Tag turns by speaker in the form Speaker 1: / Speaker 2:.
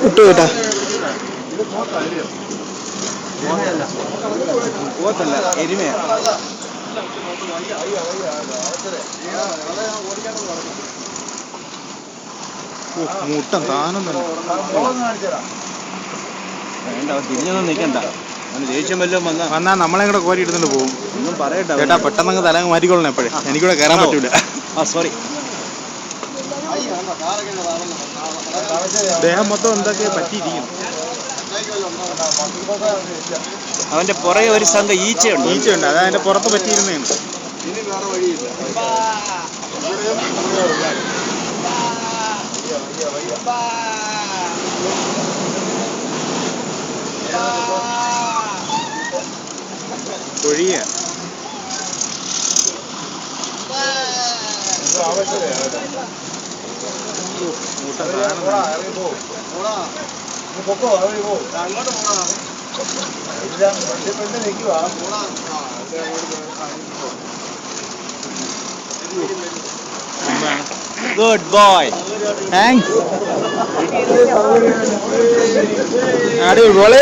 Speaker 1: ഇട്ടു കേട്ടാ.
Speaker 2: എരുമയാ.
Speaker 1: മുട്ടൻ താനം തന്നെ.
Speaker 2: വേണ്ട, തിരിഞ്ഞൊന്നും നിൽക്കണ്ട. ദേഷ്യം വല്ലതും
Speaker 1: വന്നാ നമ്മളെ കൂടെ കോരി എടുത്തിട്ട് പോകും.
Speaker 2: ഒന്നും പറയട്ടെ
Speaker 1: ചേട്ടാ, പെട്ടെന്ന് തല മാറ്റിക്കൊള്ളണം എപ്പോഴും. എനിക്കൂടെ കയറാൻ പറ്റൂല.
Speaker 2: സോറി.
Speaker 1: ദേഹം മൊത്തം എന്തൊക്കെയാ പറ്റിയിരിക്കുന്നു.
Speaker 2: അവന്റെ പുറകെ ഒരു സംഘം ഈച്ചയുണ്ട്.
Speaker 1: അത് അതിന്റെ പുറത്ത് പറ്റിയിരുന്നേന്ന്. കൊഴിയ
Speaker 2: ഗുഡ് ബോയ്.
Speaker 1: താങ്ക്സ്. അടിപൊളി.